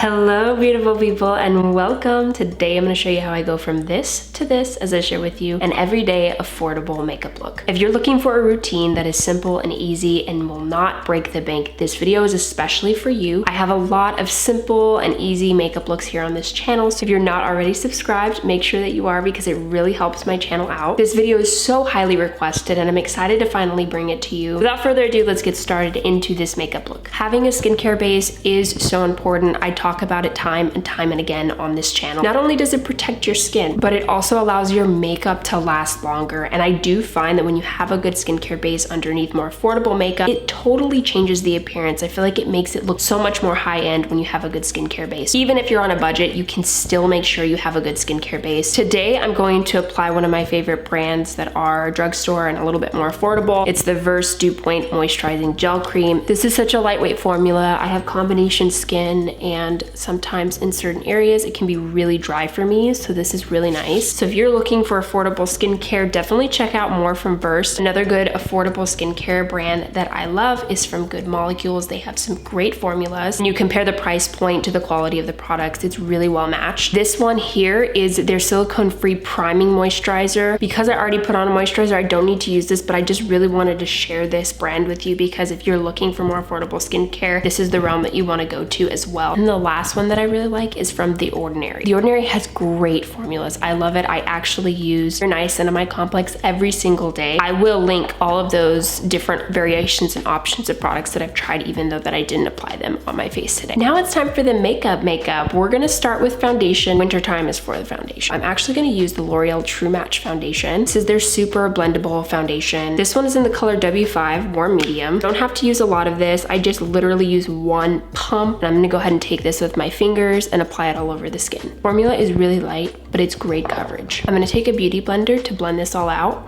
Hello beautiful people and welcome. Today I'm going to show you how I go from this to this as I share with you an everyday affordable makeup look. If you're looking for a routine that is simple and easy and will not break the bank, this video is especially for you. I have a lot of simple and easy makeup looks here on this channel, so if you're not already subscribed, make sure that you are because it really helps my channel out. This video is so highly requested and I'm excited to finally bring it to you. Without further ado, let's get started into this makeup look. Having a skincare base is so important. I talk about it time and again on this channel. Not only does it protect your skin, but it also allows your makeup to last longer. And I do find that when you have a good skincare base underneath more affordable makeup, it totally changes the appearance. I feel like it makes it look so much more high-end when you have a good skincare base. Even if you're on a budget, you can still make sure you have a good skincare base. Today, I'm going to apply one of my favorite brands that are drugstore and a little bit more affordable. It's the Verse Dew Point Moisturizing Gel Cream. This is such a lightweight formula. I have combination skin and sometimes in certain areas it can be really dry for me, so this is really nice. So if you're looking for affordable skincare, definitely check out more from Verse. Another good affordable skincare brand that I love is from Good Molecules. They have some great formulas. When you compare the price point to the quality of the products, it's really well matched. This one here is their silicone-free priming moisturizer. Because I already put on a moisturizer, I don't need to use this, but I just really wanted to share this brand with you because if you're looking for more affordable skincare, this is the realm that you want to go to as well. And the last one that I really like is from The Ordinary. The Ordinary has great formulas. I love it. I actually use their niacinamide complex every single day. I will link all of those different variations and options of products that I've tried, even though that I didn't apply them on my face today. Now it's time for the makeup. We're gonna start with foundation. Wintertime is for the foundation. I'm actually gonna use the L'Oreal True Match foundation. This is their super blendable foundation. This one is in the color W5, warm medium. Don't have to use a lot of this. I just literally use one pump, and I'm gonna go ahead and take this with my fingers and apply it all over the skin. Formula is really light, but it's great coverage. I'm gonna take a beauty blender to blend this all out.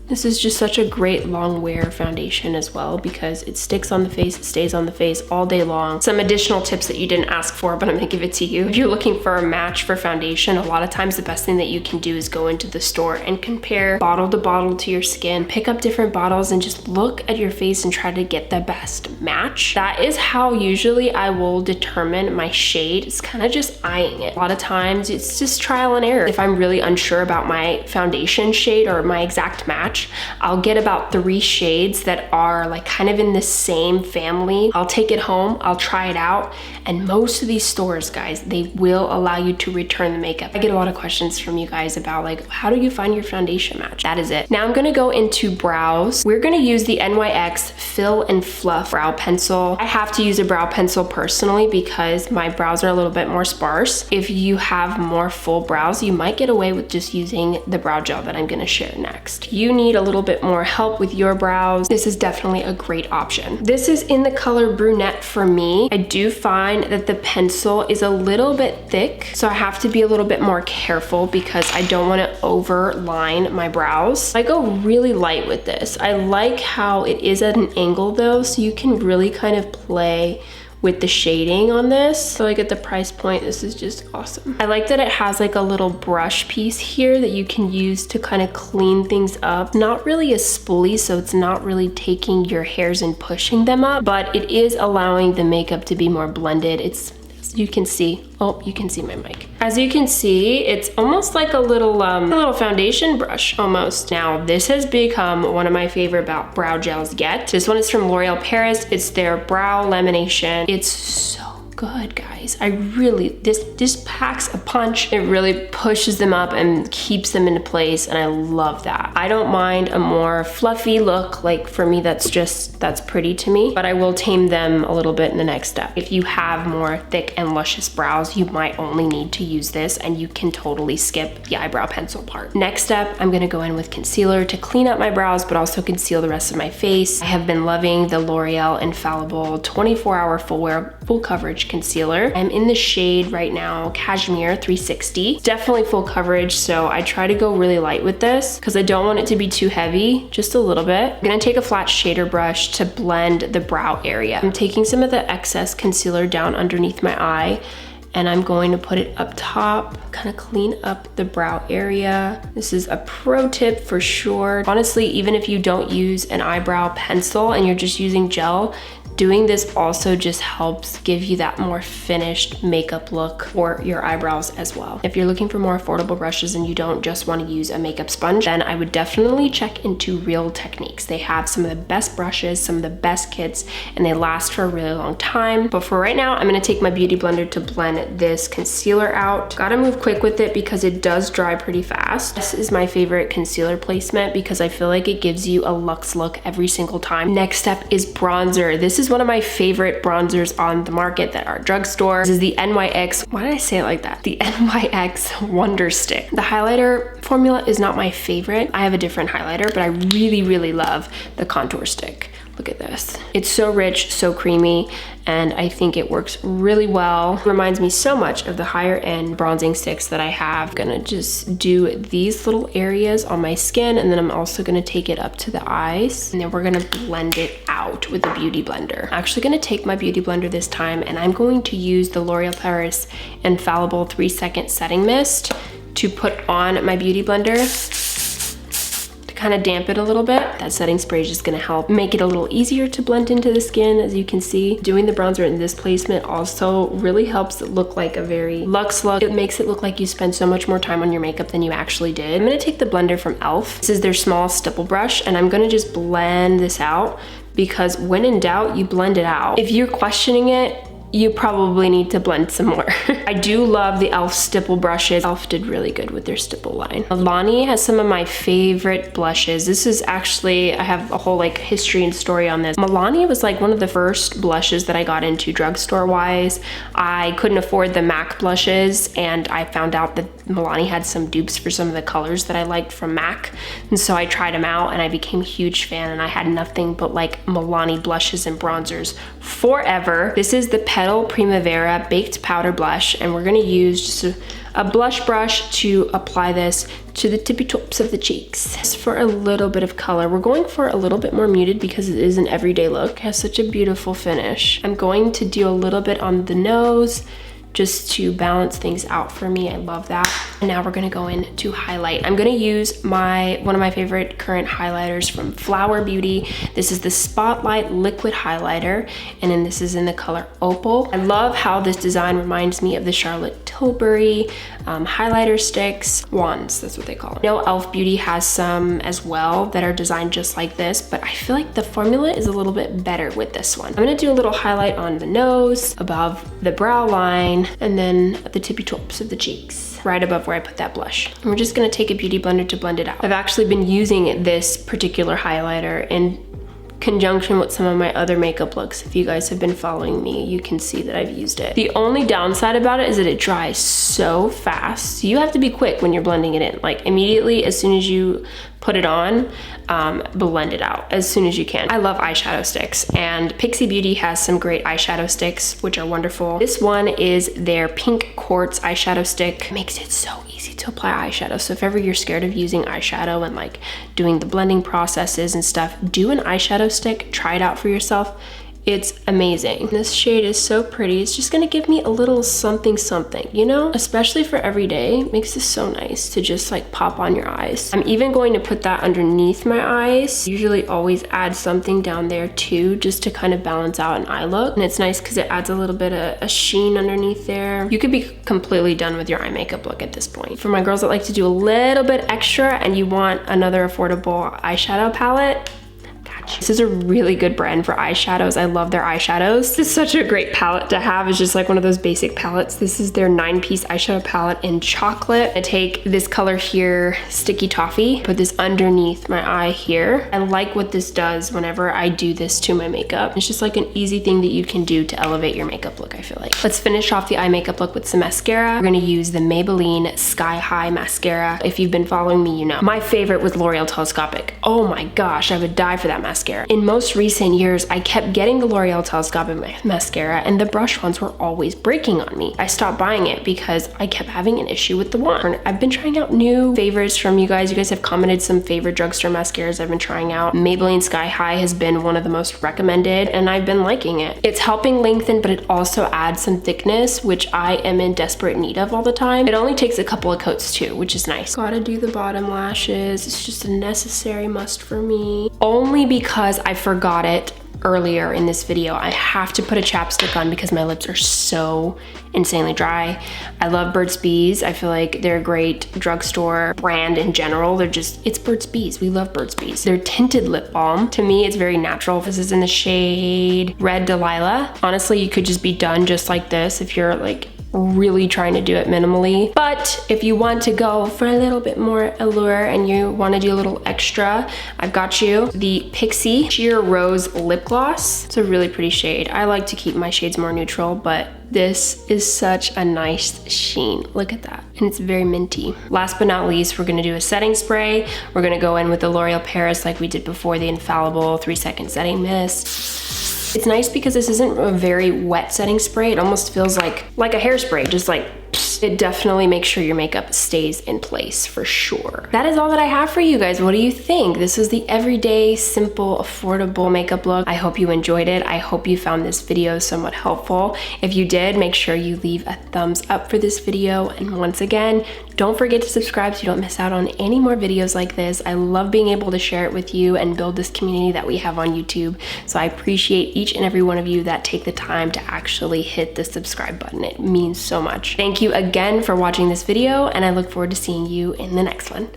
This is just such a great long wear foundation as well because it sticks on the face, it stays on the face all day long. Some additional tips that you didn't ask for, but I'm gonna give it to you. If you're looking for a match for foundation, a lot of times the best thing that you can do is go into the store and compare bottle to bottle to your skin, pick up different bottles and just look at your face and try to get the best match. That is how usually I will determine my shade. It's kind of just eyeing it. A lot of times it's just trial and error. If I'm really unsure about my foundation shade or my exact match, I'll get about 3 shades that are like kind of in the same family. I'll take it home, I'll try it out, and most of these stores, guys, they will allow you to return the makeup. I get a lot of questions from you guys about like, how do you find your foundation match? That is it. Now I'm gonna go into brows. We're gonna use the NYX Fill and Fluff brow pencil. I have to use a brow pencil personally because my brows are a little bit more sparse. If you have more full brows, you might get away with just using the brow gel that I'm gonna share next. You need a little bit more help with your brows, this is definitely a great option. This is in the color brunette for me. I do find that the pencil is a little bit thick, so I have to be a little bit more careful because I don't want to overline my brows. I go really light with this. I like how it is at an angle though, so you can really kind of play with the shading on this. So like at the price point, this is just awesome. I like that it has like a little brush piece here that you can use to kind of clean things up. Not really a spoolie, so it's not really taking your hairs and pushing them up, but it is allowing the makeup to be more blended. It's, you can see, oh, you can see my mic. As you can see, it's almost like a little foundation brush almost. Now, this has become one of my favorite brow gels yet. This one is from L'Oreal Paris. It's their Brow Lamination. It's so good, guys. I really, this packs a punch. It really pushes them up and keeps them into place, and I love that. I don't mind a more fluffy look. Like for me, that's pretty to me, but I will tame them a little bit in the next step. If you have more thick and luscious brows, you might only need to use this and you can totally skip the eyebrow pencil part. Next up, I'm gonna go in with concealer to clean up my brows, but also conceal the rest of my face. I have been loving the L'Oreal Infallible 24-hour full coverage concealer. I'm in the shade right now, Cashmere 360. Definitely full coverage, so I try to go really light with this because I don't want it to be too heavy, just a little bit. I'm gonna take a flat shader brush to blend the brow area. I'm taking some of the excess concealer down underneath my eye and I'm going to put it up top, kind of clean up the brow area. This is a pro tip for sure. Honestly, even if you don't use an eyebrow pencil and you're just using gel, Doing this also just helps give you that more finished makeup look for your eyebrows as well. If you're looking for more affordable brushes and you don't just want to use a makeup sponge, then I would definitely check into Real Techniques. They have some of the best brushes, some of the best kits, and they last for a really long time. But for right now, I'm gonna take my beauty blender to blend this concealer out. Gotta move quick with it because it does dry pretty fast. This is my favorite concealer placement because I feel like it gives you a luxe look every single time. Next step is bronzer. This is one of my favorite bronzers on the market that are drugstore. This is the NYX, why did I say it like that? The NYX Wonder Stick. The highlighter formula is not my favorite. I have a different highlighter, but I really love the contour stick. Look at this. It's so rich, so creamy, and I think it works really well. It reminds me so much of the higher end bronzing sticks that I have. I'm gonna just do these little areas on my skin, and then I'm also gonna take it up to the eyes, and then we're gonna blend it out with a beauty blender. I'm actually gonna take my beauty blender this time, and I'm going to use the L'Oreal Paris Infallible 3-second setting mist to put on my beauty blender. Kind of damp it a little bit. That setting spray is just gonna help make it a little easier to blend into the skin. As you can see, doing the bronzer in this placement also really helps it look like a very luxe look. It makes it look like you spend so much more time on your makeup than you actually did. I'm gonna take the blender from e.l.f. This is their small stipple brush, and I'm gonna just blend this out because when in doubt, you blend it out. If you're questioning it, you probably need to blend some more. I do love the e.l.f. stipple brushes. e.l.f. did really good with their stipple line. Milani has some of my favorite blushes. This is actually, I have a whole like history and story on this. Milani was like one of the first blushes that I got into drugstore wise. I couldn't afford the MAC blushes, and I found out that Milani had some dupes for some of the colors that I liked from MAC. And so I tried them out and I became a huge fan, and I had nothing but like Milani blushes and bronzers forever. This is the Petal Primavera Baked Powder Blush, and we're gonna use just a blush brush to apply this to the tippy tops of the cheeks. Just for a little bit of color. We're going for a little bit more muted because it is an everyday look. It has such a beautiful finish. I'm going to do a little bit on the nose just to balance things out for me. I love that. And now we're gonna go in to highlight. I'm gonna use one of my favorite current highlighters from Flower Beauty. This is the Spotlight Liquid Highlighter, and then this is in the color Opal. I love how this design reminds me of the Charlotte Tilbury highlighter sticks, wands, that's what they call it. I know e.l.f. Beauty has some as well that are designed just like this, but I feel like the formula is a little bit better with this one. I'm gonna do a little highlight on the nose, above the brow line, and then at the tippy tops of the cheeks, right above where I put that blush. And we're just gonna take a beauty blender to blend it out. I've actually been using this particular highlighter in conjunction with some of my other makeup looks. If you guys have been following me, you can see that I've used it. The only downside about it is that it dries so fast. You have to be quick when you're blending it in. Like immediately, as soon as you put it on, blend it out as soon as you can. I love eyeshadow sticks, and Pixie Beauty has some great eyeshadow sticks, which are wonderful. This one is their Pink Quartz eyeshadow stick. It makes it so easy to apply eyeshadow. So if ever you're scared of using eyeshadow and like doing the blending processes and stuff, do an eyeshadow stick, try it out for yourself. It's amazing. This shade is so pretty. It's just gonna give me a little something something, you know? Especially for every day, it makes this so nice to just like pop on your eyes. I'm even going to put that underneath my eyes. Usually always add something down there too, just to kind of balance out an eye look. And it's nice because it adds a little bit of a sheen underneath there. You could be completely done with your eye makeup look at this point. For my girls that like to do a little bit extra and you want another affordable eyeshadow palette, this is a really good brand for eyeshadows. I love their eyeshadows. This is such a great palette to have. It's just like one of those basic palettes. This is their 9-piece eyeshadow palette in chocolate. I take this color here, Sticky Toffee, put this underneath my eye here. I like what this does whenever I do this to my makeup. It's just like an easy thing that you can do to elevate your makeup look, I feel like. Let's finish off the eye makeup look with some mascara. We're gonna use the Maybelline Sky High Mascara. If you've been following me, you know. My favorite was L'Oreal Telescopic. Oh my gosh, I would die for that mascara. In most recent years, I kept getting the L'Oreal Telescopic mascara and the brush ones were always breaking on me. I stopped buying it because I kept having an issue with the wand. I've been trying out new favorites from you guys. You guys have commented some favorite drugstore mascaras I've been trying out. Maybelline Sky High has been one of the most recommended and I've been liking it. It's helping lengthen, but it also adds some thickness, which I am in desperate need of all the time. It only takes a couple of coats too, which is nice. Gotta do the bottom lashes. It's just a necessary must for me. Only because I forgot it earlier in this video, I have to put a chapstick on because my lips are so insanely dry. I love Burt's Bees. I feel like they're a great drugstore brand in general. It's Burt's Bees. We love Burt's Bees. Their tinted lip balm, to me, it's very natural. This is in the shade Red Delilah. Honestly, you could just be done just like this if you're like really trying to do it minimally. But if you want to go for a little bit more allure and you want to do a little extra, I've got you the Pixie Sheer Rose Lip Gloss. It's a really pretty shade. I like to keep my shades more neutral, but this is such a nice sheen. Look at that. And it's very minty. Last but not least, we're gonna do a setting spray. We're gonna go in with the L'Oreal Paris like we did before, the infallible 3-second setting mist. It's nice because this isn't a very wet setting spray. It almost feels like a hairspray, just like it definitely makes sure your makeup stays in place for sure. That is all that I have for you guys. What do you think? This is the everyday, simple, affordable makeup look. I hope you enjoyed it. I hope you found this video somewhat helpful. If you did, make sure you leave a thumbs up for this video. And once again, don't forget to subscribe so you don't miss out on any more videos like this. I love being able to share it with you and build this community that we have on YouTube. So I appreciate each and every one of you that take the time to actually hit the subscribe button. It means so much. Thank you again for watching this video, and I look forward to seeing you in the next one.